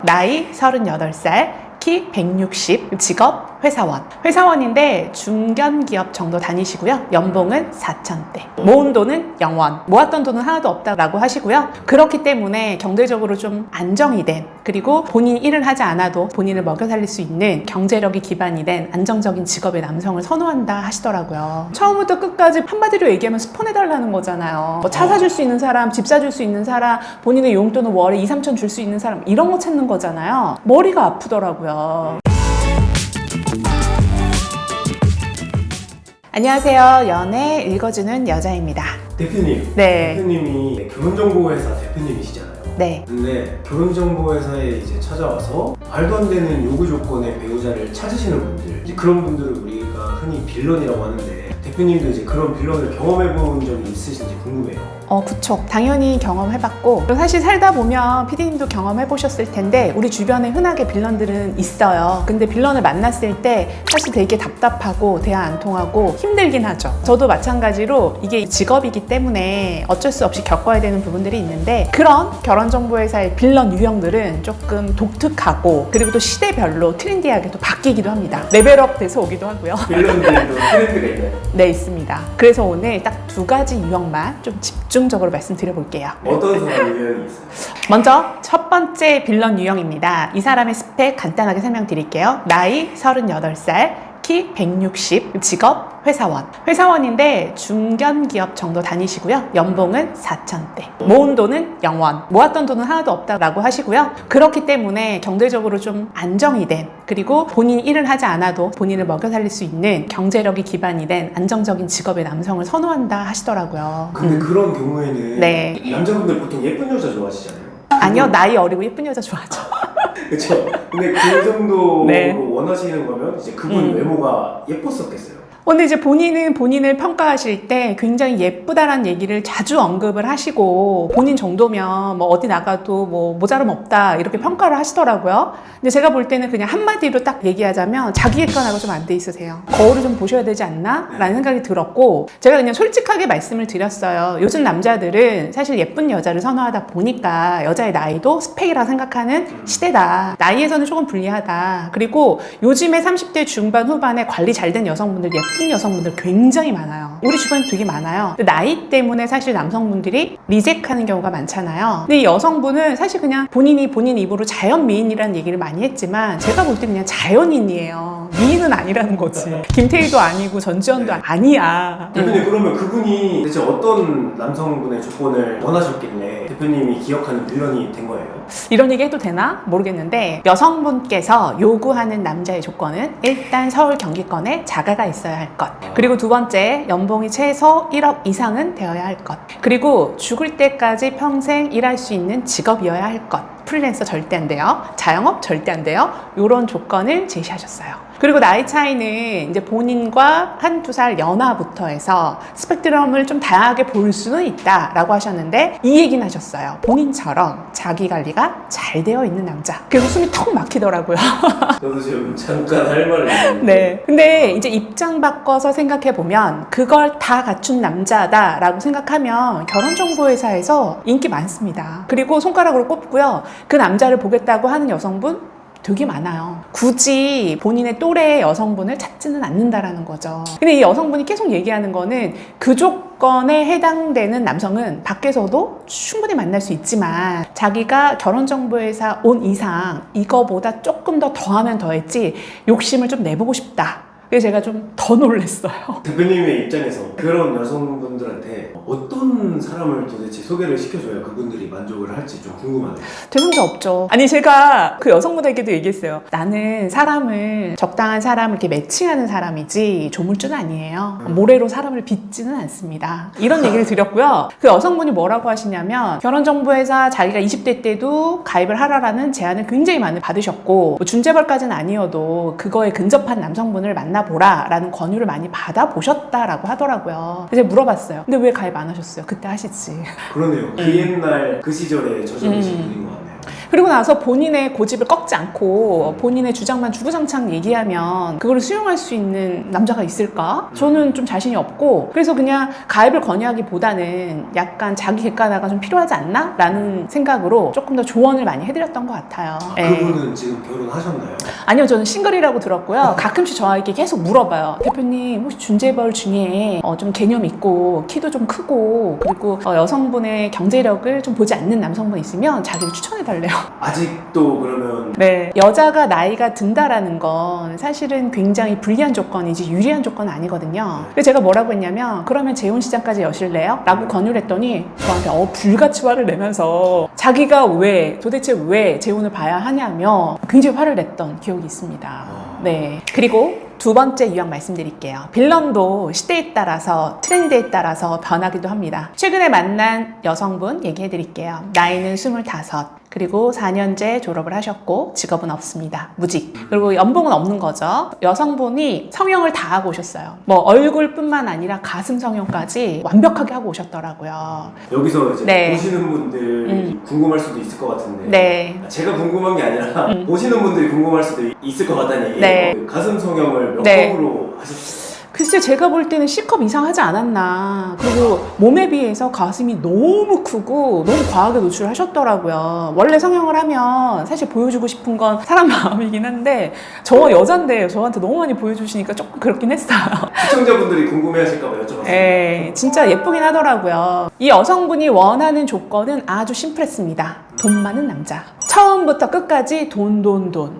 나이 38살, 키 160, 직업 회사원. 회사원인데 중견기업 정도 다니시고요. 연봉은 4,000대. 모은 돈은 0원. 모았던 돈은 하나도 없다라고 하시고요. 그렇기 때문에 경제적으로 좀 안정이 된, 그리고 본인이 일을 하지 않아도 본인을 먹여 살릴 수 있는 경제력이 기반이 된 안정적인 직업의 남성을 선호한다 하시더라고요. 처음부터 끝까지 한마디로 얘기하면 스폰해달라는 거잖아요. 차 사줄 수 있는 사람, 집 사줄 수 있는 사람, 본인의 용돈은 월에 2, 3천 줄 수 있는 사람, 이런 거 찾는 거잖아요. 머리가 아프더라고요. 안녕하세요. 연애 읽어주는 여자입니다. 대표님, 네. 대표님이 결혼정보회사 대표님이시잖아요. 네. 근데 결혼정보회사에 이제 찾아와서 말도 안 되는 요구 조건의 배우자를 찾으시는 분들, 이제 그런 분들을 우리가 흔히 빌런이라고 하는데, 대표님도 이제 그런 빌런을 경험해본 적이 있으신지 궁금해요. 그쵸. 당연히 경험해봤고, 사실 살다 보면 PD님도 경험해보셨을 텐데, 우리 주변에 흔하게 빌런들은 있어요. 근데 빌런을 만났을 때 사실 되게 답답하고 대화 안 통하고 힘들긴 하죠. 저도 마찬가지로 이게 직업이기 때문에 어쩔 수 없이 겪어야 되는 부분들이 있는데, 그런 결혼정보회사의 빌런 유형들은 조금 독특하고, 그리고 또 시대별로 트렌디하게 또 바뀌기도 합니다. 레벨업 돼서 오기도 하고요. 빌런들도 트렌드가 있나요? 네, 있습니다. 그래서 오늘 딱 2가지 유형만 좀 집중적으로 말씀드려 볼게요. 어떤 사람 유형이 있어요? 먼저 첫 번째 빌런 유형입니다. 이 사람의 스펙 간단하게 설명드릴게요. 나이 38살, 키 160, 직업 회사원. 회사원인데 중견기업 정도 다니시고요. 연봉은 4,000대. 모은 돈은 0원. 모았던 돈은 하나도 없다라고 하시고요. 그렇기 때문에 경제적으로 좀 안정이 된, 그리고 본인이 일을 하지 않아도 본인을 먹여 살릴 수 있는 경제력이 기반이 된 안정적인 직업의 남성을 선호한다 하시더라고요. 근데 그런 경우에는 네. 남자분들 보통 예쁜 여자 좋아하시잖아요. 아니요, 나이 어리고 예쁜 여자 좋아하죠. 그렇죠. 근데 그 정도로 네. 원하시는 거면 이제 그분 외모가 예뻤었겠어요. 근데 이제 본인은 본인을 평가하실 때 굉장히 예쁘다라는 얘기를 자주 언급을 하시고, 본인 정도면 뭐 어디 나가도 뭐 모자람 없다 이렇게 평가를 하시더라고요. 근데 제가 볼 때는 그냥 한마디로 딱 얘기하자면 자기 객관화가 좀 안 돼 있으세요. 거울을 좀 보셔야 되지 않나? 라는 생각이 들었고, 제가 그냥 솔직하게 말씀을 드렸어요. 요즘 남자들은 사실 예쁜 여자를 선호하다 보니까 여자의 나이도 스펙이라 생각하는 시대다. 나이에서는 조금 불리하다. 그리고 요즘에 30대 중반 후반에 관리 잘 된 여성분들, 예쁜 여성분들 굉장히 많아요. 우리 주변에 되게 많아요. 나이 때문에 사실 남성분들이 리젝하는 경우가 많잖아요. 근데 이 여성분은 사실 그냥 본인이 본인 입으로 자연 미인이라는 얘기를 많이 했지만, 제가 볼 때 그냥 자연인이에요. 미인은 아니라는 거지. 김태희도 아니고 전지현도 아니야. 대표님, 그러면 그분이 대체 어떤 남성분의 조건을 원하셨길래 대표님이 기억하는 빌런이 된 거예요? 이런 얘기 해도 되나? 모르겠는데, 여성분께서 요구하는 남자의 조건은 일단 서울 경기권에 자가가 있어야 할 것, 그리고 두 번째, 연봉이 최소 1억 이상은 되어야 할 것, 그리고 죽을 때까지 평생 일할 수 있는 직업이어야 할 것. 프리랜서 절대 안 돼요. 자영업 절대 안 돼요. 이런 조건을 제시하셨어요. 그리고 나이 차이는 이제 본인과 1~2살 연하부터 해서 스펙트럼을 좀 다양하게 볼 수는 있다라고 하셨는데, 이 얘기는 하셨어요. 본인처럼 자기 관리가 잘 되어 있는 남자. 그래서 숨이 턱 막히더라고요. 저도 지금 잠깐 할 말을 했는데. 네. 근데 이제 입장 바꿔서 생각해보면, 그걸 다 갖춘 남자다라고 생각하면 결혼정보회사에서 인기 많습니다. 그리고 손가락으로 꼽고요. 그 남자를 보겠다고 하는 여성분 되게 많아요. 굳이 본인의 또래의 여성분을 찾지는 않는다라는 거죠. 근데 이 여성분이 계속 얘기하는 거는, 그 조건에 해당되는 남성은 밖에서도 충분히 만날 수 있지만, 자기가 결혼정보회사 온 이상 이거보다 조금 더 더하면 더했지 욕심을 좀 내보고 싶다. 그래서 제가 좀 더 놀랐어요. 대표님의 입장에서 그런 여성분들한테 어떤 사람을 도대체 소개를 시켜줘야 그분들이 만족을 할지 좀 궁금하네요. 되는자 없죠. 아니, 제가 그 여성분에게도 얘기했어요. 나는 사람을, 적당한 사람을 이렇게 매칭하는 사람이지 조물주는 아니에요. 모래로 사람을 빚지는 않습니다. 이런 얘기를 드렸고요. 그 여성분이 뭐라고 하시냐면, 결혼정보회사 자기가 20대 때도 가입을 하라라는 제안을 굉장히 많이 받으셨고, 뭐 준재벌까지는 아니어도 그거에 근접한 남성분을 만나보라 라는 권유를 많이 받아보셨다라고 하더라고요. 그래서 물어봤어요. 근데 왜 가입 안 하셨어요? 그때 하시지. 그러네요. 그 옛날 그 시절에 저적이신 분인 것 같네요. 그리고 나서 본인의 고집을 꺾지 않고 본인의 주장만 주구장창 얘기하면 그걸 수용할 수 있는 남자가 있을까? 저는 좀 자신이 없고, 그래서 그냥 가입을 권유하기보다는 약간 자기 객관화가 좀 필요하지 않나? 라는 생각으로 조금 더 조언을 많이 해드렸던 것 같아요. 그분은 지금 결혼하셨나요? 아니요, 저는 싱글이라고 들었고요. 가끔씩 저에게 계속 물어봐요. 대표님, 혹시 준재벌 중에 좀 개념 있고 키도 좀 크고 그리고 여성분의 경제력을 좀 보지 않는 남성분 있으면 자기를 추천해달래요. 아직도 그러면 네, 여자가 나이가 든다라는 건 사실은 굉장히 불리한 조건이지 유리한 조건은 아니거든요. 그래서 제가 뭐라고 했냐면, 그러면 재혼시장까지 여실래요? 라고 권유를 했더니 저한테 불같이 화를 내면서 자기가 도대체 왜 재혼을 봐야 하냐며 굉장히 화를 냈던 기억이 있습니다. 네. 그리고 두 번째 유형 말씀드릴게요. 빌런도 시대에 따라서 트렌드에 따라서 변하기도 합니다. 최근에 만난 여성분 얘기해드릴게요. 나이는 25, 그리고 4년제 졸업을 하셨고 직업은 없습니다. 무직. 그리고 연봉은 없는 거죠. 여성분이 성형을 다 하고 오셨어요. 뭐 얼굴뿐만 아니라 가슴 성형까지 완벽하게 하고 오셨더라고요. 여기서 이제 네. 보시는 분들 궁금할 수도 있을 것 같은데, 네. 제가 궁금한 게 아니라 보시는 분들이 궁금할 수도 있을 것 같다는 얘기예요. 네. 그 가슴 성형을 몇 네. 컵으로 하셨어요? 글쎄, 제가 볼 때는 C컵 이상 하지 않았나. 그리고 몸에 비해서 가슴이 너무 크고 너무 과하게 노출하셨더라고요. 원래 성형을 하면 사실 보여주고 싶은 건 사람 마음이긴 한데, 저 여잔데 저한테 너무 많이 보여주시니까 조금 그렇긴 했어요. 시청자분들이 궁금해하실까 봐 여쭤봤어요. 네, 진짜 예쁘긴 하더라고요. 이 여성분이 원하는 조건은 아주 심플했습니다. 돈 많은 남자. 처음부터 끝까지 돈.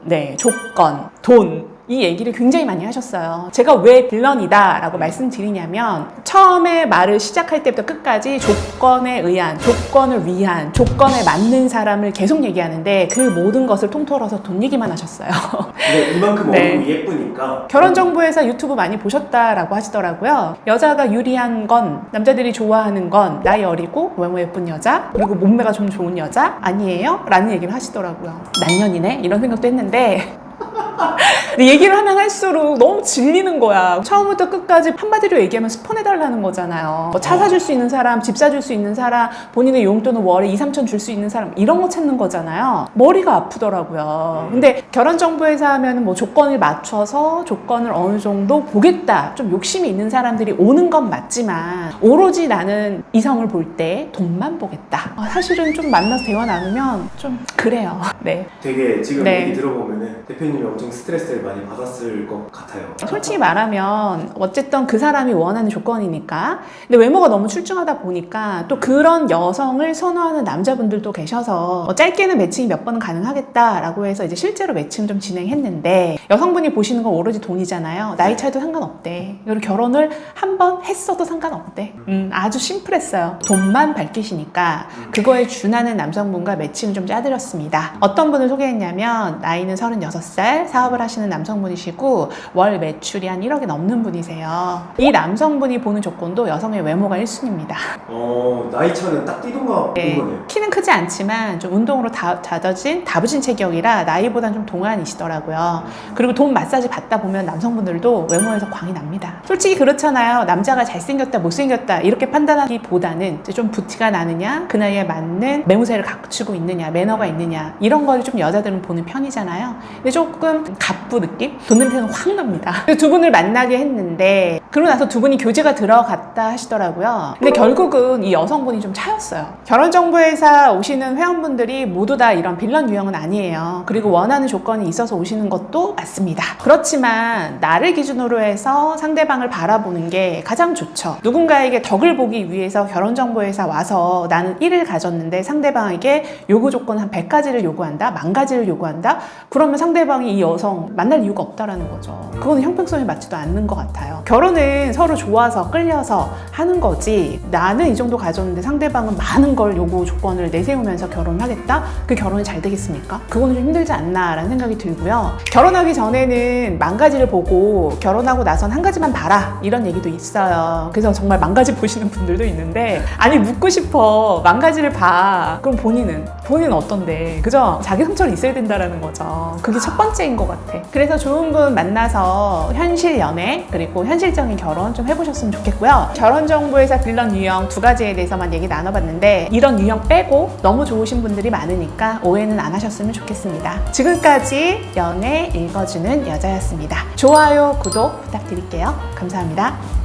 네, 조건, 돈. 이 얘기를 굉장히 많이 하셨어요. 제가 왜 빌런이다 라고 말씀드리냐면, 처음에 말을 시작할 때부터 끝까지 조건에 의한, 조건을 위한, 조건에 맞는 사람을 계속 얘기하는데 그 모든 것을 통틀어서 돈 얘기만 하셨어요. 근데 이만큼 네. 얼굴이 예쁘니까 결혼정보회사 유튜브 많이 보셨다라고 하시더라고요. 여자가 유리한 건, 남자들이 좋아하는 건 나이 어리고 외모 예쁜 여자, 그리고 몸매가 좀 좋은 여자 아니에요? 라는 얘기를 하시더라고요. 난년이네? 이런 생각도 했는데 근데 얘기를 하면 할수록 너무 질리는 거야. 처음부터 끝까지 한마디로 얘기하면 스폰해달라는 거잖아요. 차 사줄 수 있는 사람, 집 사줄 수 있는 사람, 본인의 용돈은 월에 2, 3천 줄 수 있는 사람, 이런 거 찾는 거잖아요. 머리가 아프더라고요. 근데 결혼정보회사 하면 뭐 조건을 맞춰서 조건을 어느 정도 보겠다, 좀 욕심이 있는 사람들이 오는 건 맞지만, 오로지 나는 이성을 볼 때 돈만 보겠다. 사실은 좀 만나서 대화 나누면 좀 그래요. 네. 되게 지금 네. 얘기 들어보면은 대표님이 엄청 스트레스를 많이 받았을 것 같아요. 솔직히 말하면 어쨌든 그 사람이 원하는 조건이니까. 근데 외모가 너무 출중하다 보니까 또 그런 여성을 선호하는 남자분들도 계셔서 짧게는 매칭이 몇 번은 가능하겠다라고 해서 이제 실제로 매칭 좀 진행했는데, 여성분이 보시는 건 오로지 돈이잖아요. 나이 차이도 상관없대. 그리고 결혼을 한 번 했어도 상관없대. 아주 심플했어요. 돈만 밝히시니까 그거에 준하는 남성분과 매칭을 좀 짜드렸습니다. 어떤 분을 소개했냐면, 나이는 36살, 사업을 하시는 남성분이시고 월 매출이 한 1억이 넘는 분이세요. 이 남성분이 보는 조건도 여성의 외모가 1순위입니다. 나이 차는 딱 띠동갑인 거네요. 키는 크지 않지만 좀 운동으로 다져진 다부진 체격이라 나이보단 좀 동안이시더라고요. 그리고 돈 마사지 받다 보면 남성분들도 외모에서 광이 납니다. 솔직히 그렇잖아요. 남자가 잘생겼다 못생겼다 이렇게 판단하기보다는 이제 좀 부티가 나느냐, 그 나이에 맞는 매무새를 갖추고 있느냐, 매너가 있느냐, 이런 거를 좀 여자들은 보는 편이잖아요. 근데 조금 갑부 느낌? 돈 냄새는 확 납니다. 두 분을 만나게 했는데, 그러고 나서 두 분이 교제가 들어갔다 하시더라고요. 근데 결국은 이 여성분이 좀 차였어요. 결혼정보회사 오시는 회원분들이 모두 다 이런 빌런 유형은 아니에요. 그리고 원하는 조건이 있어서 오시는 것도 맞습니다. 그렇지만 나를 기준으로 해서 상대방을 바라보는 게 가장 좋죠. 누군가에게 덕을 보기 위해서 결혼정보회사 와서 나는 1을 가졌는데 상대방에게 요구 조건 한 100가지를 요구한다, 10,000가지를 요구한다? 그러면 상대방이 이 여성 만날 이유가 없다라는 거죠. 그거는 형평성에 맞지도 않는 것 같아요. 결혼은 서로 좋아서 끌려서 하는 거지, 나는 이 정도 가졌는데 상대방은 많은 걸 요구 조건을 내세우면서 결혼하겠다? 그 결혼이 잘 되겠습니까? 그거는 좀 힘들지 않나 라는 생각이 들고요. 결혼하기 전에는 10,000가지를 보고 결혼하고 나선 한 가지만 봐라, 이런 얘기도 있어요. 그래서 정말 10,000가지 보시는 분들도 있는데, 아니 묻고 싶어. 10,000가지를 봐. 그럼 본인은 본인은 어떤데? 그죠? 자기 성찰이 있어야 된다라는 거죠. 그게 첫 번째인 것 같아. 그래서 좋은 분 만나서 현실 연애 그리고 현실적인 결혼 좀 해보셨으면 좋겠고요. 결혼정보회사 빌런 유형 두 가지에 대해서만 얘기 나눠봤는데 이런 유형 빼고 너무 좋으신 분들이 많으니까 오해는 안 하셨으면 좋겠습니다. 지금까지 연애 읽어주는 여자였습니다. 좋아요, 구독 부탁드릴게요. 감사합니다.